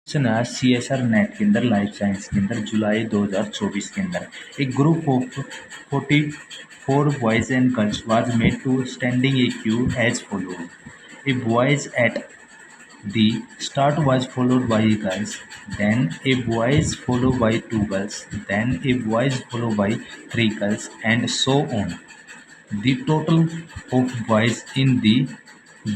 Question है CSR net के अंदर लाइफ साइंस के अंदर जुलाई 2024 के अंदर एक group of 44 boys and girls was made to standing a queue as followed. A boys at the start was followed by girls, then a boys followed by two girls, then a boys followed by three girls, and so on. The total of boys in the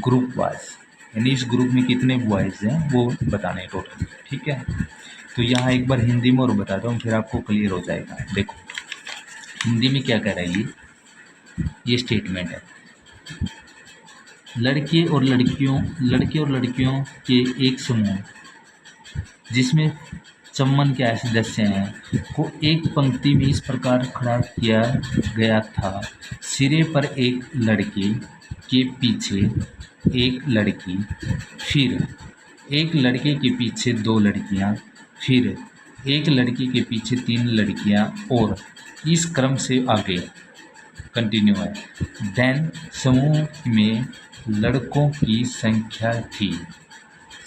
group was, यानी इस group में कितने boys हैं वो बताना है total. ठीक है, तो यहाँ एक बार हिंदी में और बताता हूँ, फिर आपको क्लियर हो जाएगा. देखो हिंदी में क्या कह रहा है, ये स्टेटमेंट है. लड़के और लड़कियों के एक समूह जिसमें चम्मन के ऐसे सदस्य हैं को एक पंक्ति में इस प्रकार खड़ा किया गया था. सिरे पर एक लड़के के पीछे एक लड़की, फिर एक लड़के के पीछे दो लड़कियां, फिर एक लड़की के पीछे तीन लड़कियां, और इस क्रम से आगे कंटिन्यू है. देन समूह में लड़कों की संख्या थी,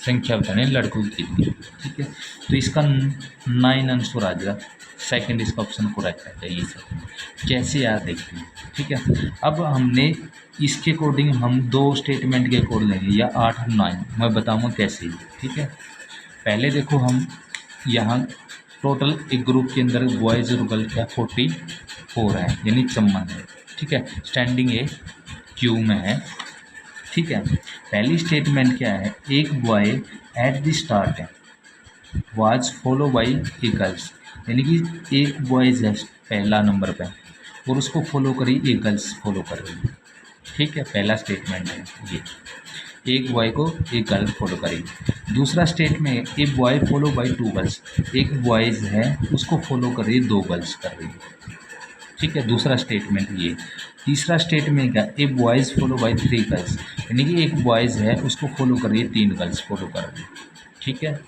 संख्या बताने लड़कों की थी. ठीक है, तो इसका 9 आंसर आ जाएगा. सेकंड इसका ऑप्शन करेक्ट है. ये सब कैसे याद देखते हैं. ठीक है, अब हमने इसके अकॉर्डिंग हम दो स्टेटमेंट के अकॉर्डिंग लेंगे, या 8 और 9 मैं बताऊँगा कैसे. ठीक है, पहले देखो हम यहाँ टोटल एक ग्रुप के अंदर बॉयज़ और गर्ल क्या 44 है, यानी चम्मन है. ठीक है, स्टैंडिंग ए क्यू में है. ठीक है, पहली स्टेटमेंट क्या है, एक बॉय एट द स्टार्ट है was follow by A girls, यानी कि एक बॉयज़ है पहला नंबर पे और उसको फॉलो करी एक गर्ल्स फॉलो कर रही है. ठीक है, पहला स्टेटमेंट है ये, एक बॉय को एक गर्ल फॉलो करेगी. दूसरा statement, a boy follow by two girls, एक बॉयज़ है उसको फॉलो कर रही है दो गर्ल्स कर रही है. ठीक है, दूसरा स्टेटमेंट ये. तीसरा स्टेटमेंट क्या, A boys follow by three girls, यानी कि एक बॉयज़ है उसको फॉलो कर रही है तीन गर्ल्स फॉलो कर रही है. ठीक है,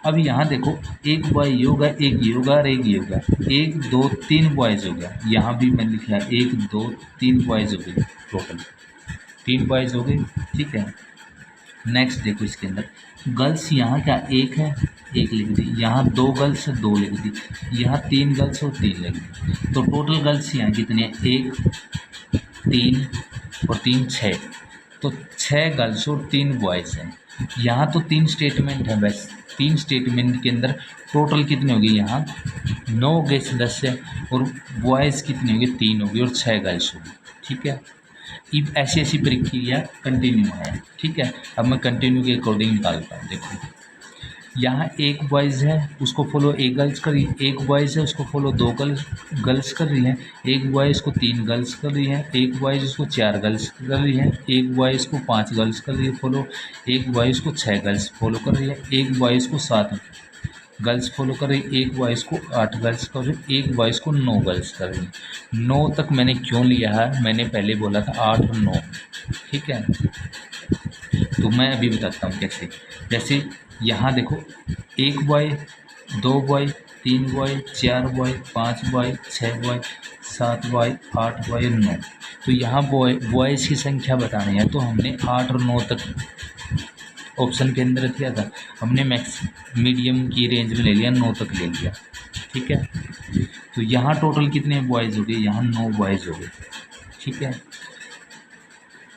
अब यहाँ देखो एक बॉय ये होगा, एक ये होगा और एक ये होगा, एक दो तीन बॉयज़ हो गया. यहाँ भी मैंने लिखा है एक दो तीन बॉयज़ हो गए, टोटल 3 बॉयज़ हो गए. ठीक है, नेक्स्ट देखो इसके अंदर गर्ल्स यहाँ क्या एक है, एक लिख दी. यहाँ दो गर्ल्स है, दो लिख दी. यहाँ तीन गर्ल्स और तीन लिख दी. तो टोटल गर्ल्स यहाँ कितने हैं, एक, तीन और तीन, छः. तो 6 गर्ल्स और 3 बॉयज़ हैं. यहाँ तो 3 स्टेटमेंट है, बस 3 स्टेटमेंट के अंदर टोटल कितने होगी, यहाँ 9 गए सदस्य और बॉयज़ कितने होंगे 3 होगी और 6 गर्ल्स होगी. ठीक है, अब ऐसी ऐसी प्रक्रिया कंटिन्यू है. ठीक है, अब मैं कंटिन्यू के अकॉर्डिंग निकालता हूँ. देखो यहाँ एक बॉयज़ है उसको फॉलो एक गर्ल्स कर रही है, एक बॉयज़ है उसको फॉलो दो गर्ल्स कर रही है, एक बॉयज़ को 3 गर्ल्स कर रही है, एक बॉयज़ उसको 4 गर्ल्स कर रही है, एक बॉयज़ को 5 गर्ल्स कर रही है फॉलो, एक बॉयज़ को 6 गर्ल्स फॉलो कर रही है, एक बॉयज़ को 7 गर्ल्स फॉलो कर रही है, एक बॉयज़ को 8 गर्ल्स कर रही है, एक बॉयज़ को 9 गर्ल्स कर रही है. 9 तक मैंने क्यों लिया है, मैंने पहले बोला था 8 और 9. ठीक है, तो मैं अभी बताता हूँ कैसे. जैसे यहाँ देखो एक बॉय, दो boy, 3 boy, 4 boy, 5 boy, 6 boy, 7 boy, 8 boy और 9. तो यहाँ बॉयज़ की संख्या बतानी है, तो हमने 8 और 9 तक ऑप्शन के अंदर किया था. हमने मैक्स मीडियम की रेंज में ले लिया, 9 तक ले लिया. ठीक है, तो यहाँ टोटल कितने बॉयज़ हो गए, यहाँ 9 बॉयज़ हो गए. ठीक है,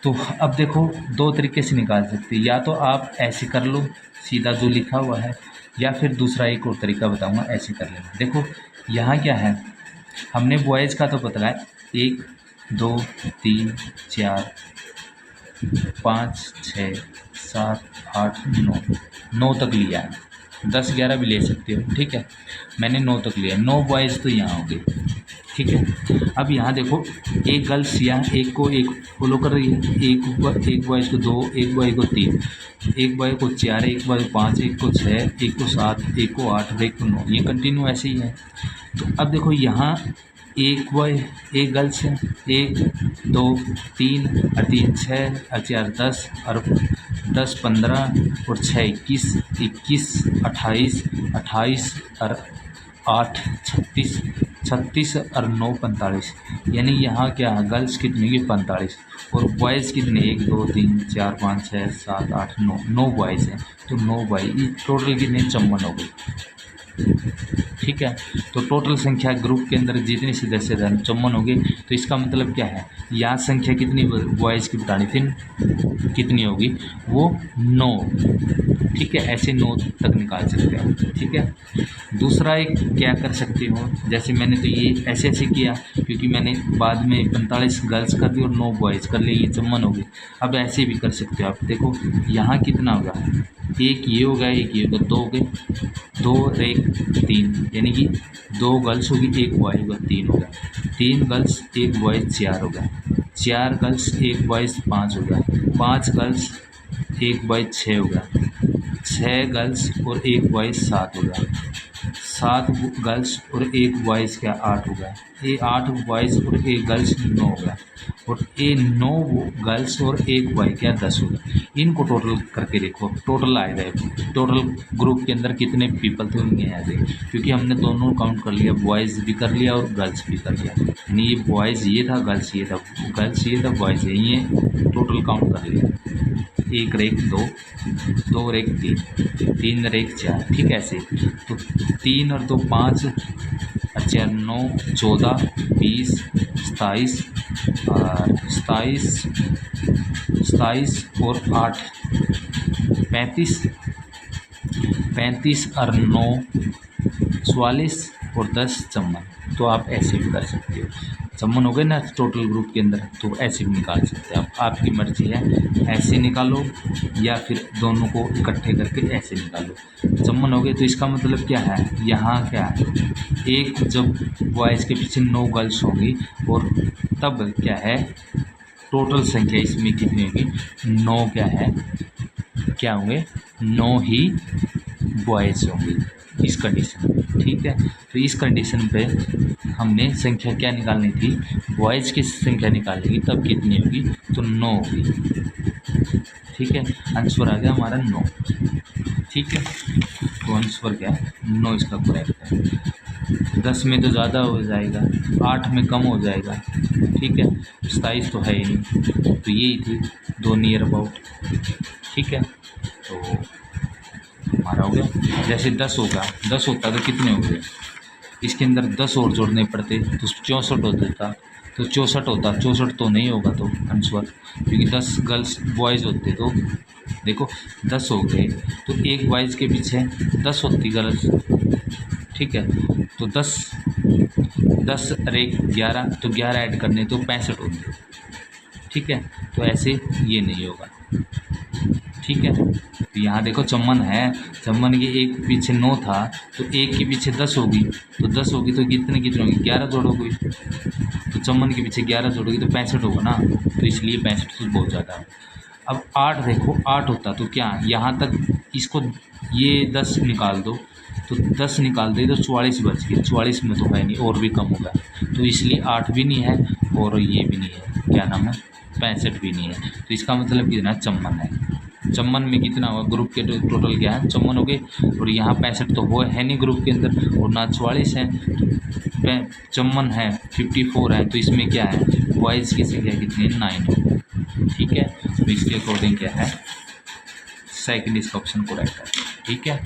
तो अब देखो दो तरीके से निकाल सकते हैं, या तो आप ऐसे कर लो सीधा जो लिखा हुआ है, या फिर दूसरा एक और तरीका बताऊंगा, ऐसे कर लेना. देखो यहाँ क्या है, हमने बॉयज़ का तो पता है 1 2 3 4 5 6 7 8 9 तक लिया है. 10 11 भी ले सकते हो. ठीक है, मैंने 9 तक लिया, 9 बॉयज़ तो यहाँ हो गए. ठीक है, अब यहाँ देखो एक गर्ल्स यहाँ एक को एक फॉलो कर रही है, एक बॉयज़ को 2, एक बॉय को 3, एक बॉय को 4, एक बॉय को 5, एक को 6, एक को 7, एक को 8 और एक को 9. ये कंटिन्यू ऐसे ही है. तो अब देखो यहाँ एक बॉय एक गर्ल्स है, 1 2 3 और 3 6 और 4 10 और 10 15 और 6 21 21 28 28 और 8 36 36 और 9 45, यानी यहाँ क्या है, गर्ल्स कितनी होगी 45 और बॉयज़ कितने 1 2 3 4 5 6 7 8 9, 9 बॉयज़ हैं। तो 9 बॉय टोटल कितने 54 हो गई। ठीक है, तो टोटल संख्या ग्रुप के अंदर जितने सदस्य हैं 54 हो गए। तो इसका मतलब क्या है, यहाँ संख्या कितनी बॉयज़ की बतानी थी, कितनी होगी, वो 9। ठीक है, ऐसे 9 तक निकाल सकते हो। ठीक है, दूसरा एक क्या कर सकते हो, जैसे मैंने तो ये ऐसे ऐसे किया क्योंकि मैंने बाद में 45 गर्ल्स कर दी और 9 बॉयज़ कर लिए, ये 54 हो गई। अब ऐसे भी कर सकते हो आप, देखो यहाँ कितना होगा, एक ये होगा, एक ये होगा, 2 हो गए, 2 और 1 3, यानी कि 2 गर्ल्स होगी 1 बॉय होगा, 3 होगा, 3 गर्ल्स 1 बॉय 4 होगा, 4 गर्ल्स 1 बॉयज़ 5 होगा, 5 गर्ल्स 1 बॉय 6 होगा, 6 गर्ल्स और 1 बॉयज़ 7 होगा, 7 गर्ल्स और 1 बॉयज़ क्या 8 होगा, ये 8 बॉयज़ और 1 गर्ल्स 9 होगा, और ये 9 गर्ल्स और 1 बॉय क्या 10 होगा। इनको टोटल करके देखो, टोटल आएगा, टोटल ग्रुप के अंदर कितने पीपल थे उनके यहाँ से, क्योंकि हमने दोनों काउंट कर लिया, बॉयज़ भी कर लिया और गर्ल्स भी कर लिया, यानी ये बॉयज़ ये था, गर्ल्स ये था, गर्ल्स ये था, बॉयज़ ये टोटल काउंट कर लिया, 1 और 1 2, 2 और 1 3, 3 और 1 4। ठीक है, ऐसे तो 3 और 2 5, अच्छा 9 14 20 27 और 27 और 8 35, 35 और 9 44 और 10 54। तो आप ऐसे भी कर सकते हो, 54 हो गए ना टोटल ग्रुप के अंदर, तो ऐसे भी निकाल सकते हैं आप, आपकी मर्जी है, ऐसे निकालो या फिर दोनों को इकट्ठे करके ऐसे निकालो। 54 हो गए, तो इसका मतलब क्या है, यहाँ क्या है, एक जब बॉयज़ के पीछे 9 गर्ल्स होंगी और तब क्या है टोटल संख्या इसमें कितनी होगी, 9 क्या है, क्या होंगे 9 ही बॉयज़ होंगे इस कंडीशन में। ठीक है, तो इस कंडीशन पे हमने संख्या क्या निकालनी थी, बॉयज़ की संख्या निकालेंगे तब कितनी होगी, तो 9 होगी। ठीक है, आंसर आ गया हमारा 9। ठीक है, तो आंसर क्या है 9 इसका करेक्ट है। 10 में तो ज़्यादा हो जाएगा, 8 में कम हो जाएगा। ठीक है, 27 तो है ही नहीं, तो यही थी 2 नियर अबाउट। ठीक है, तो हमारा हो गया। जैसे 10 होगा, 10 होता तो कितने हो गए, इसके अंदर 10 और जोड़ने पड़ते तो 64 हो जाता, तो 64 होता, 64 तो नहीं होगा तो आंसर, क्योंकि 10 गर्ल्स बॉयज़ होते तो देखो 10 हो गए, तो एक बॉयज़ के पीछे 10 होती गर्ल्स। ठीक है, तो 10 और 1 11, तो 11 ऐड करने तो 65 होते। ठीक है, तो ऐसे ये नहीं होगा। ठीक है, तो यहाँ देखो चम्मन है, चम्मन के एक पीछे 9 था, तो एक के पीछे 10 होगी, तो 10 होगी तो कितने होगी 11 जोड़ोगे, तो चम्मन के पीछे 11 जोड़ोगी तो 65 होगा ना, तो इसलिए 65 तो बहुत ज़्यादा है। अब 8 देखो, 8 होता तो क्या यहाँ तक इसको ये 10 निकाल दो, तो 10 निकाल दे तो 44 बच गए, 44 में तो है नहीं और भी कम होगा, तो इसलिए 8 भी नहीं है और ये भी नहीं है, क्या नाम है 65 भी नहीं है, तो इसका मतलब कितना चम्मन है। चम्मन में कितना हुआ, ग्रुप के टोटल क्या है चम्मन हो गए, और यहाँ 65 तो वो है नहीं ग्रुप के अंदर, और ना 44 है, चम्मन है 54 है, तो इसमें क्या है बॉयज़ की संख्या कितनी है 9। ठीक है, तो इसके अकॉर्डिंग क्या है सेकंड इसका ऑप्शन करेक्ट है। ठीक है।